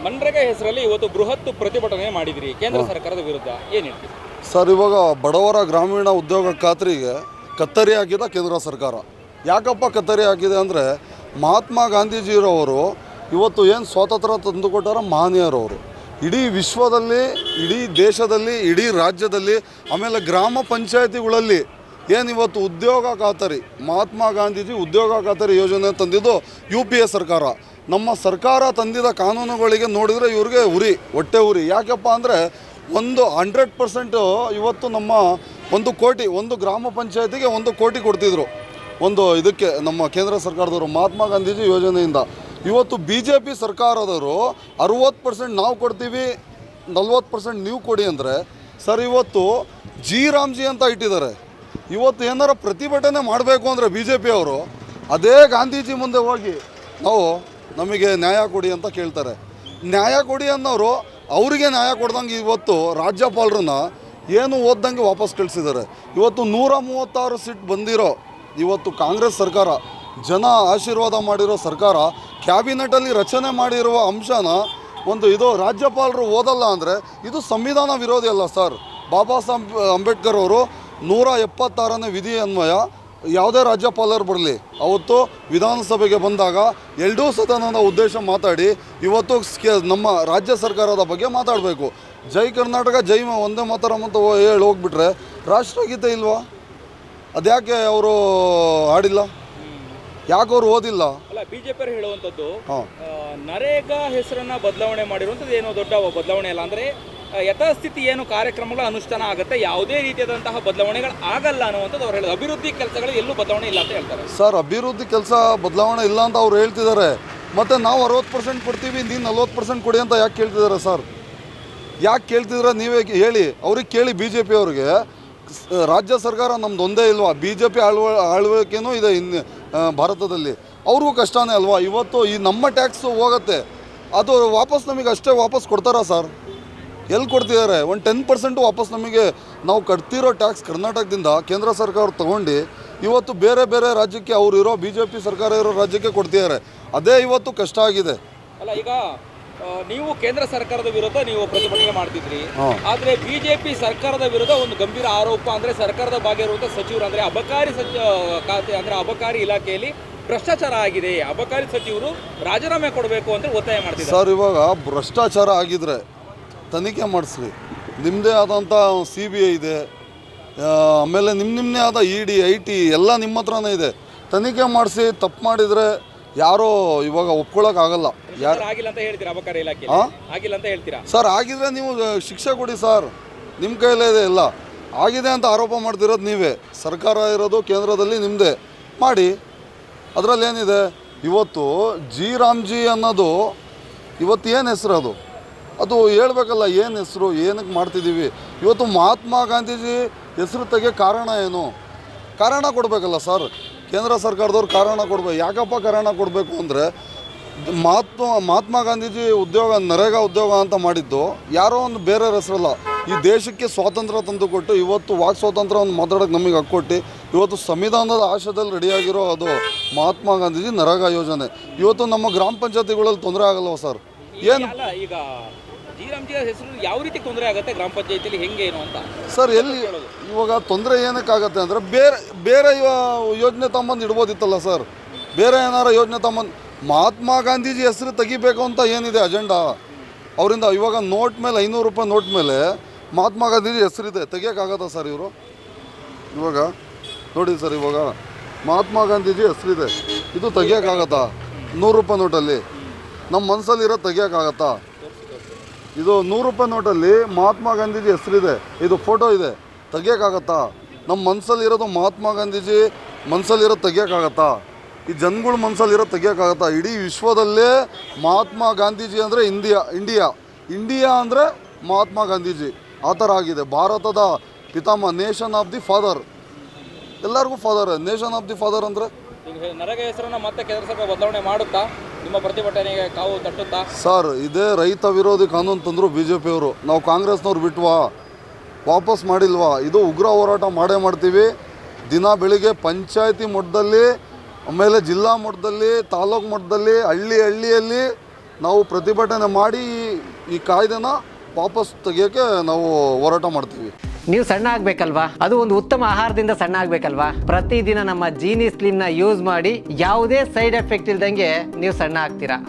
ಮನ್ರೇಗಾ ಹೆಸರಲ್ಲಿ ಇವತ್ತು ಬೃಹತ್ ಪ್ರತಿಭಟನೆ ಮಾಡಿದ್ರಿ ಕೇಂದ್ರ ಸರ್ಕಾರದ ವಿರುದ್ಧ, ಏನು ಹೇಳ್ತೀರಿ ಸರ್? ಇವಾಗ ಬಡವರ ಗ್ರಾಮೀಣ ಉದ್ಯೋಗ ಖಾತ್ರಿಗೆ ಕತ್ತರಿ ಹಾಕಿದ ಕೇಂದ್ರ ಸರ್ಕಾರ. ಯಾಕಪ್ಪ ಕತ್ತರಿ ಹಾಕಿದೆ ಅಂದರೆ, ಮಹಾತ್ಮ ಗಾಂಧೀಜಿರವರು ಇವತ್ತು ಏನು ಸ್ವಾತಂತ್ರ್ಯ ತಂದುಕೊಟ್ಟಾರ ಮಹನೀಯರವರು. ಇಡೀ ವಿಶ್ವದಲ್ಲಿ, ಇಡೀ ದೇಶದಲ್ಲಿ, ಇಡೀ ರಾಜ್ಯದಲ್ಲಿ, ಆಮೇಲೆ ಗ್ರಾಮ ಪಂಚಾಯತಿಗಳಲ್ಲಿ ಏನಿವತ್ತು ಉದ್ಯೋಗ ಖಾತರಿ, ಮಹಾತ್ಮ ಗಾಂಧೀಜಿ ಉದ್ಯೋಗ ಖಾತರಿ ಯೋಜನೆ ತಂದಿದ್ದು UPA ಸರ್ಕಾರ. ನಮ್ಮ ಸರ್ಕಾರ ತಂದಿದ ಕಾನೂನುಗಳಿಗೆ ನೋಡಿದರೆ ಇವ್ರಿಗೆ ಹೊಟ್ಟೆ ಉರಿ. ಯಾಕಪ್ಪ ಅಂದರೆ 100% ಇವತ್ತು ನಮ್ಮ 1 ಕೋಟಿ, ಒಂದು ಗ್ರಾಮ ಪಂಚಾಯತಿಗೆ 1 ಕೋಟಿ ಕೊಡ್ತಿದ್ರು ಒಂದು ಇದಕ್ಕೆ ನಮ್ಮ ಕೇಂದ್ರ ಸರ್ಕಾರದವರು ಮಹಾತ್ಮ ಗಾಂಧೀಜಿ ಯೋಜನೆಯಿಂದ. ಇವತ್ತು BJP ಸರ್ಕಾರದವರು 60% ನಾವು ಕೊಡ್ತೀವಿ, 40% ನೀವು ಕೊಡಿ ಅಂದರೆ, ಸರ್ ಇವತ್ತು ರಾಮ್ಜಿ ಅಂತ ಇಟ್ಟಿದ್ದಾರೆ. ಇವತ್ತು ಏನಾರ ಪ್ರತಿಭಟನೆ ಮಾಡಬೇಕು ಅಂದರೆ BJP ಅವರು ಅದೇ ಗಾಂಧೀಜಿ ಮುಂದೆ ಹೋಗಿ ನಮಗೆ ನ್ಯಾಯ ಕೊಡಿ ಅಂತ ಕೇಳ್ತಾರೆ. ನ್ಯಾಯ ಕೊಡಿ ಅನ್ನೋರು ಅವರಿಗೆ ನ್ಯಾಯ ಕೊಡ್ದಂಗೆ ಇವತ್ತು ರಾಜ್ಯಪಾಲರನ್ನ ಏನು ಓದ್ದಂಗೆ ವಾಪಸ್ ಕಳಿಸಿದ್ದಾರೆ. ಇವತ್ತು 136 ಸೀಟ್ ಬಂದಿರೋ ಇವತ್ತು ಕಾಂಗ್ರೆಸ್ ಸರ್ಕಾರ, ಜನ ಆಶೀರ್ವಾದ ಮಾಡಿರೋ ಸರ್ಕಾರ, ಕ್ಯಾಬಿನೆಟಲ್ಲಿ ರಚನೆ ಮಾಡಿರುವ ಅಂಶನ ಇದು ರಾಜ್ಯಪಾಲರು ಓದಲ್ಲ ಅಂದರೆ ಇದು ಸಂವಿಧಾನ ವಿರೋಧಿ ಅಲ್ಲ ಸರ್. ಬಾಬಾ ಸಾಹೇಬ್ ಅಂಬೇಡ್ಕರ್ ಅವರು 176ನೇ ವಿಧಿ ಅನ್ವಯ ಯಾವುದೇ ರಾಜ್ಯಪಾಲರು ಬರಲಿ ಅವತ್ತು ವಿಧಾನಸಭೆಗೆ ಬಂದಾಗ ಎರಡೂ ಸದನದ ಉದ್ದೇಶ ಮಾತಾಡಿ ಇವತ್ತು ನಮ್ಮ ರಾಜ್ಯ ಸರ್ಕಾರದ ಬಗ್ಗೆ ಮಾತಾಡಬೇಕು. ಜೈ ಕರ್ನಾಟಕ, ಜೈ ವಂದೇ ಮಾತರಂ ಅಂತ ಹೇಳಿ ಹೋಗ್ಬಿಟ್ರೆ ರಾಷ್ಟ್ರಗೀತೆ ಇಲ್ವಾ? ಅದ್ಯಾಕೆ ಅವರು ಹಾಡಿಲ್ಲ? ಯಾಕೆ ಅವ್ರು ಓದಿಲ್ಲ? ಅಲ್ಲ, BJP ಹೇಳುವಂಥದ್ದು ನರೇಗಾ ಹೆಸರನ್ನ ಬದಲಾವಣೆ ಮಾಡಿರುವಂಥದ್ದು ಏನೋ ದೊಡ್ಡ ಬದಲಾವಣೆ ಅಲ್ಲ. ಅಂದರೆ ಯಥಾಸ್ಥಿತಿ ಏನು ಕಾರ್ಯಕ್ರಮಗಳ ಅನುಷ್ಠಾನ ಆಗುತ್ತೆ, ಯಾವುದೇ ರೀತಿಯಾದಂತಹ ಬದಲಾವಣೆಗಳು ಆಗಲ್ಲ ಅನ್ನುವಂಥದ್ದು ಅವ್ರು ಹೇಳಿದ್ರು. ಅಭಿವೃದ್ಧಿ ಕೆಲಸಗಳು ಎಲ್ಲೂ ಬದಲಾವಣೆ ಇಲ್ಲ ಅಂತ ಹೇಳ್ತಾರೆ ಸರ್. ಅಭಿವೃದ್ಧಿ ಕೆಲಸ ಬದಲಾವಣೆ ಇಲ್ಲ ಅಂತ ಅವ್ರು ಹೇಳ್ತಿದ್ದಾರೆ. ಮತ್ತು ನಾವು 60% ಕೊಡ್ತೀವಿ, ನೀನು 40% ಕೊಡಿ ಅಂತ ಯಾಕೆ ಕೇಳ್ತಿದ್ದಾರೆ ಸರ್? ಯಾಕೆ ಕೇಳ್ತಿದ್ರೆ ನೀವೇ ಹೇಳಿ, ಅವ್ರಿಗೆ ಕೇಳಿ. BJP ಅವ್ರಿಗೆ ರಾಜ್ಯ ಸರ್ಕಾರ ನಮ್ದು ಒಂದೇ ಇಲ್ವಾ? BJP ಆಳ್ವಿಕೆನೂ ಇದೆ ಭಾರತದಲ್ಲಿ, ಅವ್ರಿಗೂ ಕಷ್ಟನೇ ಅಲ್ವಾ? ಇವತ್ತು ಈ ನಮ್ಮ ಟ್ಯಾಕ್ಸು ಹೋಗುತ್ತೆ, ಅದು ವಾಪಸ್ ನಮಗೆ ಅಷ್ಟೇ ವಾಪಸ್ ಕೊಡ್ತಾರಾ ಸರ್? ಎಲ್ಲಿ ಕೊಡ್ತಿದ್ದಾರೆ? 10% ವಾಪಸ್ ನಮಗೆ ನಾವು ಕಟ್ತಿರೋ ಟ್ಯಾಕ್ಸ್ ಕರ್ನಾಟಕದಿಂದ ಕೇಂದ್ರ ಸರ್ಕಾರ ತೊಗೊಂಡು ಇವತ್ತು ಬೇರೆ ಬೇರೆ ರಾಜ್ಯಕ್ಕೆ ಅವ್ರು ಇರೋ BJP ಸರ್ಕಾರ ಇರೋ ರಾಜ್ಯಕ್ಕೆ ಕೊಡ್ತಿದ್ದಾರೆ. ಅದೇ ಇವತ್ತು ಕಷ್ಟ ಆಗಿದೆ. ಅಲ್ಲ, ಈಗ ನೀವು ಕೇಂದ್ರ ಸರ್ಕಾರದ ವಿರುದ್ಧ ನೀವು ಪ್ರತಿಭಟನೆ ಮಾಡ್ತಿದ್ರಿ, ಆದರೆ BJP ಸರ್ಕಾರದ ವಿರುದ್ಧ ಒಂದು ಗಂಭೀರ ಆರೋಪ ಅಂದರೆ ಸರ್ಕಾರದ ಭಾಗ ಇರುವಂಥ ಸಚಿವರು ಅಂದರೆ ಅಬಕಾರಿ ಖಾತೆ ಅಂದರೆ ಅಬಕಾರಿ ಇಲಾಖೆಯಲ್ಲಿ ಭ್ರಷ್ಟಾಚಾರ ಆಗಿದೆ, ಅಬಕಾರಿ ಸಚಿವರು ರಾಜೀನಾಮೆ ಕೊಡಬೇಕು ಅಂತ ಒತ್ತಾಯ ಮಾಡ್ತಿದ್ದಾರೆ ಸರ್. ಇವಾಗ ಭ್ರಷ್ಟಾಚಾರ ಆಗಿದ್ರೆ ತನಿಖೆ ಮಾಡಿಸ್ರಿ. ನಿಮ್ಮದೇ ಆದಂಥ CBI ಇದೆ, ಆಮೇಲೆ ನಿಮ್ಮದೇ ಆದ ED IT ಎಲ್ಲ ನಿಮ್ಮ ಹತ್ರನೇ ಇದೆ. ತನಿಖೆ ಮಾಡಿಸಿ. ತಪ್ಪು ಮಾಡಿದರೆ ಯಾರೋ ಇವಾಗ ಒಪ್ಕೊಳ್ಳೋಕ್ಕಾಗಲ್ಲ. ಆಗಿಲ್ಲ ಅಂತ ಹೇಳ್ತೀರಾ? ಅಬಕಾರಿ ಇಲಾಖೆ ಆಗಿಲ್ಲ ಅಂತ ಹೇಳ್ತೀರಾ ಸರ್? ಆಗಿದ್ರೆ ನೀವು ಶಿಕ್ಷೆ ಕೊಡಿ ಸರ್, ನಿಮ್ಮ ಕೈಲೇ ಇದೆ. ಎಲ್ಲ ಆಗಿದೆ ಅಂತ ಆರೋಪ ಮಾಡ್ತಿರೋದು ನೀವೇ. ಸರ್ಕಾರ ಇರೋದು ಕೇಂದ್ರದಲ್ಲಿ ನಿಮ್ಮದೇ, ಮಾಡಿ. ಅದರಲ್ಲಿ ಏನಿದೆ? ಇವತ್ತು ರಾಮ್ಜಿ ಅನ್ನೋದು ಇವತ್ತು ಏನು ಹೆಸರು? ಅದು ಹೇಳ್ಬೇಕಲ್ಲ, ಏನು ಹೆಸರು, ಏನಕ್ಕೆ ಮಾಡ್ತಿದ್ದೀವಿ? ಇವತ್ತು ಮಹಾತ್ಮ ಗಾಂಧೀಜಿ ಹೆಸರು ತೆಗೆ ಕಾರಣ ಏನು? ಕಾರಣ ಕೊಡಬೇಕಲ್ಲ ಸರ್. ಕೇಂದ್ರ ಸರ್ಕಾರದವ್ರು ಕಾರಣ ಕೊಡಬೇಕು. ಯಾಕಪ್ಪ ಕಾರಣ ಕೊಡಬೇಕು ಅಂದರೆ, ಮಹಾತ್ಮ ಗಾಂಧೀಜಿ ಉದ್ಯೋಗ ನರೇಗಾ ಉದ್ಯೋಗ ಅಂತ ಮಾಡಿದ್ದು ಯಾರೋ ಒಂದು ಬೇರೆ ಹೆಸರಲ್ಲ. ಈ ದೇಶಕ್ಕೆ ಸ್ವಾತಂತ್ರ್ಯ ತಂದು ಕೊಟ್ಟು ಇವತ್ತು ವಾಕ್ ಸ್ವಾತಂತ್ರ್ಯವನ್ನು ಮಾತಾಡೋಕ್ಕೆ ನಮಗೆ ಹಕ್ಕೊಟ್ಟು ಇವತ್ತು ಸಂವಿಧಾನದ ಆಶಯದಲ್ಲಿ ರೆಡಿಯಾಗಿರೋ ಅದು ಮಹಾತ್ಮ ಗಾಂಧೀಜಿ ನರೇಗಾ ಯೋಜನೆ. ಇವತ್ತು ನಮ್ಮ ಗ್ರಾಮ ಪಂಚಾಯತಿಗಳಲ್ಲಿ ತೊಂದರೆ ಆಗಲ್ವ ಸರ್? ಏನು ಈಗ ರಾಮ್ಜಿ ಹೆಸರು ಯಾವ ರೀತಿ ತೊಂದರೆ ಆಗುತ್ತೆ ಗ್ರಾಮ ಪಂಚಾಯತಿಯಲ್ಲಿ, ಹೆಂಗೆ ಏನು ಅಂತ ಸರ್? ಎಲ್ಲಿ ಇವಾಗ ತೊಂದರೆ ಏನಕ್ಕಾಗತ್ತೆ ಅಂದರೆ, ಬೇರೆ ಯೋಜನೆ ತಗೊಂಬಂದು ಇಡ್ಬೋದಿತ್ತಲ್ಲ ಸರ್? ಬೇರೆ ಏನಾರ ಯೋಜನೆ ತಗೊಂಬಂದು ಮಹಾತ್ಮ ಗಾಂಧೀಜಿ ಹೆಸರು ತೆಗಿಬೇಕು ಅಂತ ಏನಿದೆ ಅಜೆಂಡಾ ಅವರಿಂದ? ಇವಾಗ ನೋಟ್ ಮೇಲೆ ₹500 ನೋಟ್ ಮೇಲೆ ಮಹಾತ್ಮ ಗಾಂಧೀಜಿ ಹೆಸರಿದೆ, ತೆಗಿಯೋಕ್ಕಾಗತ್ತಾ ಸರ್ ಇವರು? ಇವಾಗ ನೋಡಿ ಸರ್, ಇವಾಗ ಮಹಾತ್ಮ ಗಾಂಧೀಜಿ ಹೆಸರಿದೆ, ಇದು ತೆಗಿಯೋಕ್ಕಾಗತ್ತಾ? ₹100 ನೋಟಲ್ಲಿ ನಮ್ಮ ಮನಸ್ಸಲ್ಲಿರೋ ತೆಗಿಯೋಕ್ಕಾಗತ್ತಾ? ಇದು ₹100 ನೋಟಲ್ಲಿ ಮಹಾತ್ಮ ಗಾಂಧೀಜಿ ಹೆಸರಿದೆ, ಇದು ಫೋಟೋ ಇದೆ, ತೆಗಿಯೋಕ್ಕಾಗತ್ತಾ? ನಮ್ಮ ಮನಸ್ಸಲ್ಲಿರೋದು ಮಹಾತ್ಮ ಗಾಂಧೀಜಿ ಮನಸ್ಸಲ್ಲಿರೋ ತೆಗಿಯೋಕ್ಕಾಗತ್ತಾ? ಈ ಜನಗಳ ಮನಸ್ಸಲ್ಲಿರೋ ತೆಗಿಯೋಕ್ಕಾಗತ್ತಾ? ಇಡೀ ವಿಶ್ವದಲ್ಲೇ ಮಹಾತ್ಮ ಗಾಂಧೀಜಿ ಅಂದರೆ ಇಂಡಿಯಾ ಅಂದರೆ ಮಹಾತ್ಮ ಗಾಂಧೀಜಿ ಆ ಥರ ಆಗಿದೆ. ಭಾರತದ ಪಿತಾಮಹ, ನೇಷನ್ ಆಫ್ ದಿ ಫಾದರ್, ಎಲ್ಲರಿಗೂ father. Nation of the father ಅಂದರೆ ನರೇಗಾ ಹೆಸರನ್ನು ಮತ್ತೆ ಕೇಂದ್ರ ಸರ್ಕಾರ ಬದಲಾವಣೆ ಮಾಡುತ್ತಾ? ನಿಮ್ಮ ಪ್ರತಿಭಟನೆಗೆ ಕಾವು ತಟ್ಟುತ್ತಾ ಸರ್? ಇದೇ ರೈತ ವಿರೋಧಿ ಕಾನೂನು ತಂದರು BJP ಅವರು. ನಾವು ಕಾಂಗ್ರೆಸ್ನವ್ರು ಬಿಟ್ವಾ? ವಾಪಸ್ ಮಾಡಿಲ್ವಾ? ಇದು ಉಗ್ರ ಹೋರಾಟ ಮಾಡೇ ಮಾಡ್ತೀವಿ. ದಿನ ಬೆಳಿಗ್ಗೆ ಪಂಚಾಯತಿ ಮಟ್ಟದಲ್ಲಿ, ಆಮೇಲೆ ಜಿಲ್ಲಾ ಮಟ್ಟದಲ್ಲಿ, ತಾಲೂಕು ಮಟ್ಟದಲ್ಲಿ, ಹಳ್ಳಿಯಲ್ಲಿ ನಾವು ಪ್ರತಿಭಟನೆ ಮಾಡಿ ಈ ಕಾಯ್ದೆನ ವಾಪಸ್ ತೆಗಿಯೋಕ್ಕೆ ನಾವು ಹೋರಾಟ ಮಾಡ್ತೀವಿ. ನೀವು ಸಣ್ಣ ಆಗಬೇಕಲ್ವಾ, ಅದು ಒಂದು ಉತ್ತಮ ಆಹಾರದಿಂದ ಸಣ್ಣ ಆಗಬೇಕಲ್ವಾ. ಪ್ರತಿದಿನ ನಮ್ಮ ಜೀನಿ ಸ್ಲಿಮ್ನ ಯೂಸ್ ಮಾಡಿ ಯಾವುದೇ ಸೈಡ್ ಎಫೆಕ್ಟ್ ಇಲ್ದಂಗೆ ನೀವು ಸಣ್ಣ ಆಗ್ತೀರಾ.